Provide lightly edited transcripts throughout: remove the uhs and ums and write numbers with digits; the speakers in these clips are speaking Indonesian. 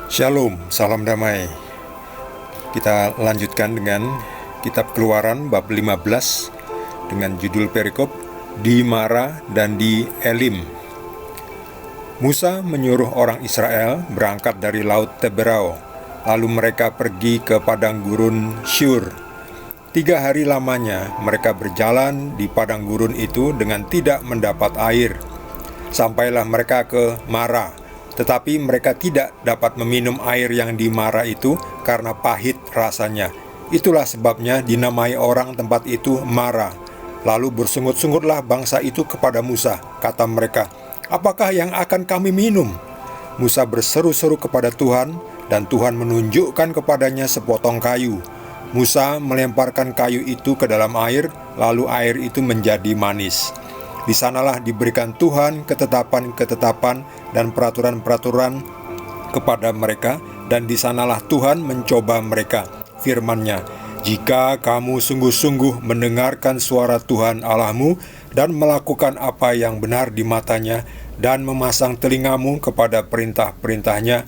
Shalom, salam damai. Kita lanjutkan dengan kitab Keluaran bab 15 dengan judul perikop di Mara dan di Elim. Musa menyuruh orang Israel berangkat dari laut Teberau, lalu mereka pergi ke padang gurun Syur. 3 hari lamanya mereka berjalan di padang gurun itu dengan tidak mendapat air. Sampailah mereka ke Mara, tetapi mereka tidak dapat meminum air yang di Mara itu karena pahit rasanya. Itulah sebabnya dinamai orang tempat itu Mara. Lalu bersungut-sungutlah bangsa itu kepada Musa. Kata mereka, "Apakah yang akan kami minum?" Musa berseru-seru kepada Tuhan, dan Tuhan menunjukkan kepadanya sepotong kayu. Musa melemparkan kayu itu ke dalam air, lalu air itu menjadi manis. Di sanalah diberikan Tuhan ketetapan-ketetapan dan peraturan-peraturan kepada mereka, dan di sanalah Tuhan mencoba mereka. Firman-Nya, "Jika kamu sungguh-sungguh mendengarkan suara Tuhan Allahmu dan melakukan apa yang benar di matanya, dan memasang telingamu kepada perintah-perintahnya,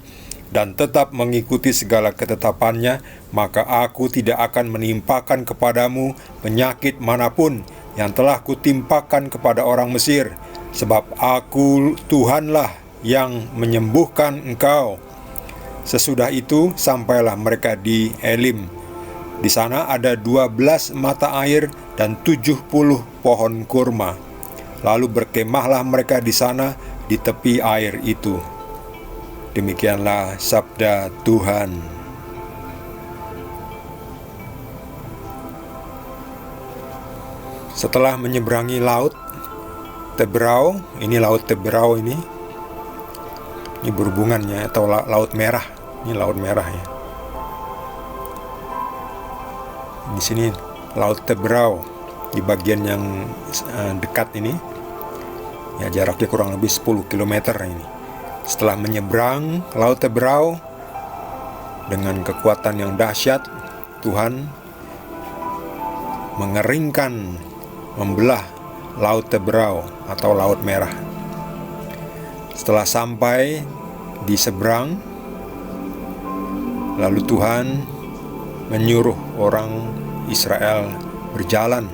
dan tetap mengikuti segala ketetapannya, maka aku tidak akan menimpakan kepadamu penyakit manapun yang telah kutimpakan kepada orang Mesir, sebab aku Tuhanlah yang menyembuhkan engkau." Sesudah itu sampailah mereka di Elim. Di sana ada 12 mata air dan 70 pohon kurma. Lalu berkemahlah mereka di sana di tepi air itu. Demikianlah sabda Tuhan. Setelah menyeberangi laut Teberau, ini laut Teberau ini berhubungannya, atau laut merah. Ini laut merah ya. Di sini laut Teberau di bagian yang dekat ini. Ya, jaraknya kurang lebih 10 km ini. Setelah menyeberang laut Teberau dengan kekuatan yang dahsyat, Tuhan mengeringkan, membelah laut Teberau atau laut merah. Setelah sampai di seberang, lalu Tuhan menyuruh orang Israel berjalan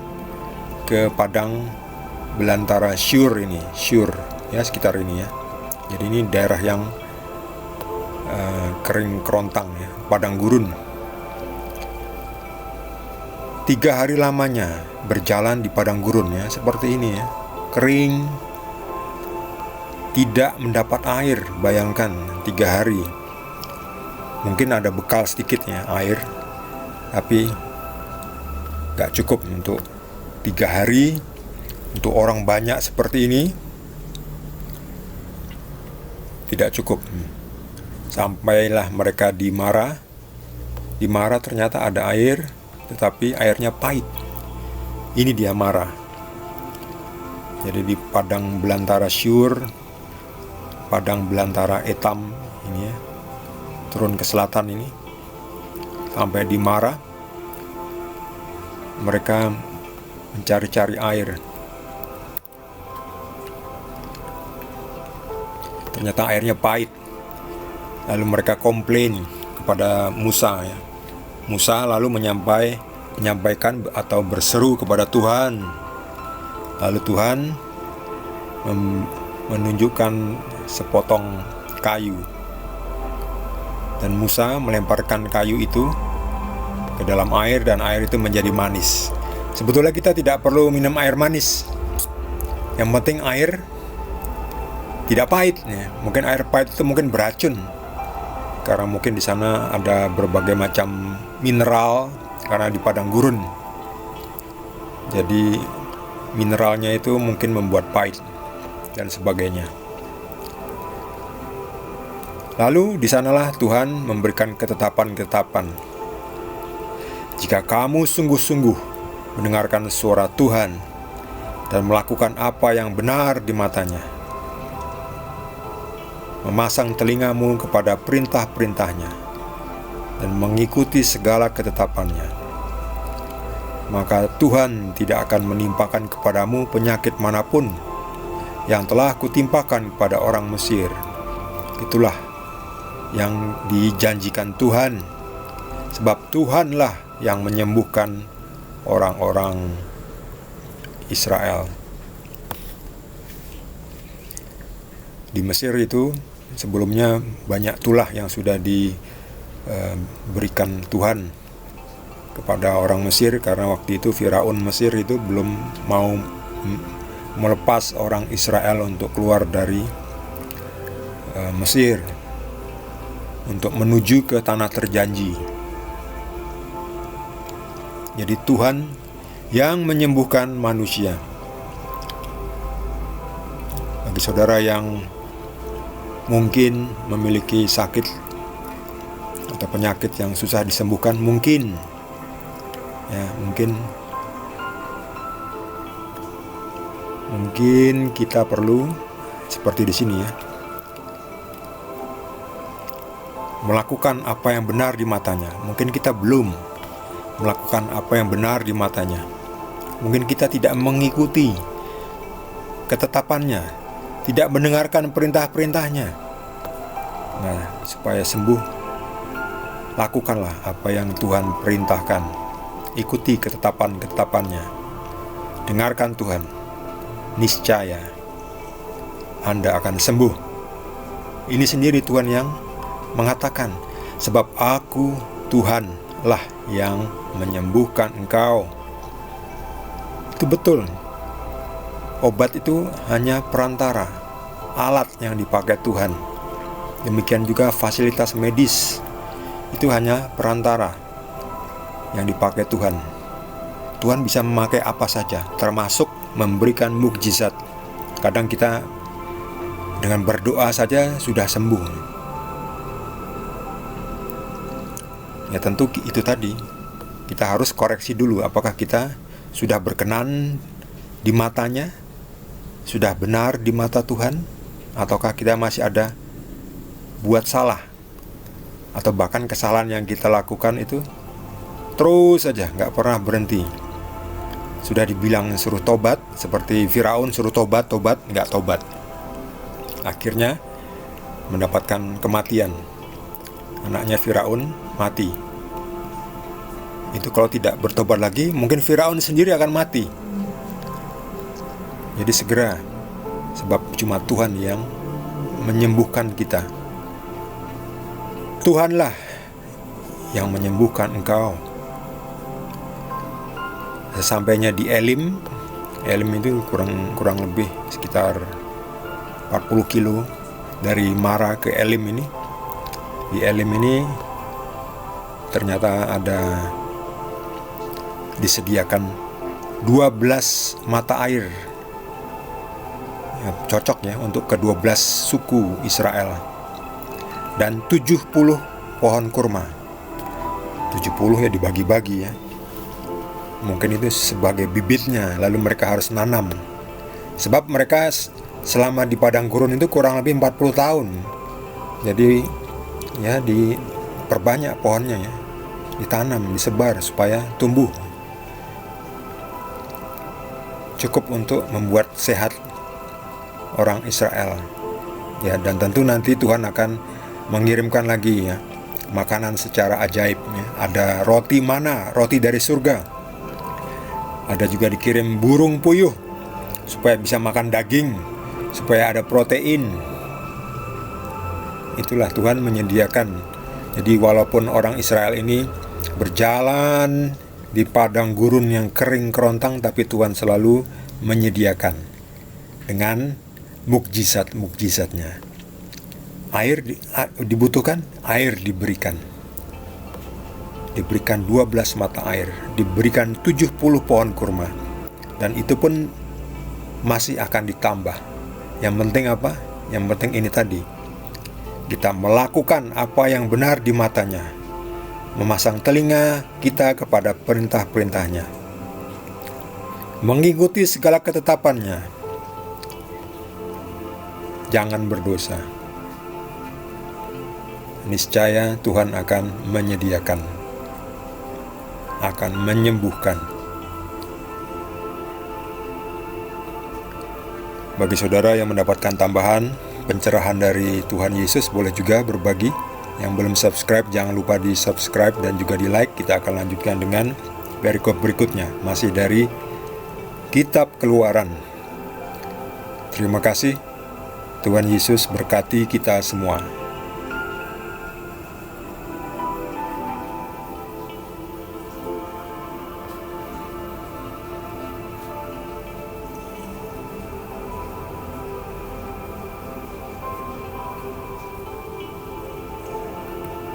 ke padang belantara Syur ini, Syur ya, sekitar ini ya. Jadi ini daerah yang kering kerontang ya, padang gurun. 3 hari lamanya berjalan di padang gurun ya, seperti ini ya, kering, tidak mendapat air. Bayangkan 3 hari. Mungkin ada bekal sedikit ya, air, tapi gak cukup untuk 3 hari. Untuk orang banyak seperti ini tidak cukup. Sampailah mereka di Mara. Di Mara ternyata ada air, tetapi airnya pahit. Ini dia Mara. Jadi di padang belantara Syur, padang belantara Etam ini ya, turun ke selatan ini, sampai di Mara, mereka mencari-cari air. Ternyata airnya pahit. Lalu mereka komplain kepada Musa ya. Musa lalu menyampaikan atau berseru kepada Tuhan. Lalu Tuhan menunjukkan sepotong kayu, dan Musa melemparkan kayu itu ke dalam air, dan air itu menjadi manis. Sebetulnya kita tidak perlu minum air manis. Yang penting air tidak pahit ya. Mungkin air pahit itu mungkin beracun, karena mungkin di sana ada berbagai macam mineral, karena di padang gurun. Jadi mineralnya itu mungkin membuat pahit dan sebagainya. Lalu di sanalah Tuhan memberikan ketetapan-ketetapan. "Jika kamu sungguh-sungguh mendengarkan suara Tuhan dan melakukan apa yang benar di matanya, memasang telingamu kepada perintah-perintahnya, dan mengikuti segala ketetapannya, maka Tuhan tidak akan menimpakan kepadamu penyakit manapun yang telah kutimpakan kepada orang Mesir. Itulah yang dijanjikan Tuhan. Sebab Tuhanlah yang menyembuhkan orang-orang Israel. Di Mesir itu sebelumnya banyak tulah yang sudah diberikan Tuhan kepada orang Mesir, karena waktu itu Firaun Mesir itu belum mau melepas orang Israel untuk keluar dari Mesir untuk menuju ke tanah terjanji. Jadi Tuhan yang menyembuhkan manusia. Bagi saudara yang mungkin memiliki sakit atau penyakit yang susah disembuhkan, mungkin kita perlu seperti di sini ya, melakukan apa yang benar di matanya. Mungkin kita belum melakukan apa yang benar di matanya. Mungkin kita tidak mengikuti ketetapannya, tidak mendengarkan perintah-perintahnya. Nah, supaya sembuh, lakukanlah apa yang Tuhan perintahkan. Ikuti ketetapan-ketetapannya. Dengarkan Tuhan. Niscaya Anda akan sembuh. Ini sendiri Tuhan yang mengatakan, sebab Aku Tuhanlah yang menyembuhkan engkau. Itu betul. Obat itu hanya perantara, alat yang dipakai Tuhan. Demikian juga fasilitas medis, itu hanya perantara yang dipakai Tuhan. Tuhan bisa memakai apa saja, termasuk memberikan mukjizat. Kadang kita dengan berdoa saja sudah sembuh. Ya tentu itu tadi, kita harus koreksi dulu apakah kita sudah berkenan di matanya, sudah benar di mata Tuhan, ataukah kita masih ada buat salah, atau bahkan kesalahan yang kita lakukan itu terus saja, gak pernah berhenti. Sudah dibilang suruh tobat, seperti Firaun suruh tobat, gak tobat. Akhirnya mendapatkan kematian. Anaknya Firaun mati. Itu kalau tidak bertobat lagi, mungkin Firaun sendiri akan mati. Jadi segera, sebab cuma Tuhan yang menyembuhkan kita. Tuhanlah yang menyembuhkan engkau. Sesampainya di Elim itu kurang lebih sekitar 40 kilo dari Mara ke Elim ini. Di Elim ini ternyata ada disediakan 12 mata air ya, cocok ya untuk ke-12 suku Israel, dan 70 pohon kurma. 70 ya dibagi-bagi ya. Mungkin itu sebagai bibitnya, lalu mereka harus nanam. Sebab mereka selama di padang gurun itu kurang lebih 40 tahun. Jadi ya diperbanyak pohonnya ya, ditanam, disebar supaya tumbuh. Cukup untuk membuat sehat orang Israel. Ya, dan tentu nanti Tuhan akan mengirimkan lagi ya makanan secara ajaib ya. Ada roti mana, roti dari surga. Ada juga dikirim burung puyuh supaya bisa makan daging, supaya ada protein. Itulah Tuhan menyediakan. Jadi walaupun orang Israel ini berjalan di padang gurun yang kering kerontang, tapi Tuhan selalu menyediakan dengan mukjizat-mukjizatnya. Air dibutuhkan, air diberikan. Diberikan 12 mata air, diberikan 70 pohon kurma, dan itu pun masih akan ditambah. Yang penting apa? Yang penting ini tadi, kita melakukan apa yang benar di matanya, memasang telinga kita kepada perintah-perintahnya, mengikuti segala ketetapannya, jangan berdosa. Niscaya Tuhan akan menyediakan, akan menyembuhkan. Bagi saudara yang mendapatkan tambahan pencerahan dari Tuhan Yesus, boleh juga berbagi Yang belum subscribe, jangan lupa di subscribe dan juga di like. Kita akan lanjutkan dengan perikop berikutnya, masih dari Kitab Keluaran. Terima kasih. Tuhan Yesus berkati kita semua.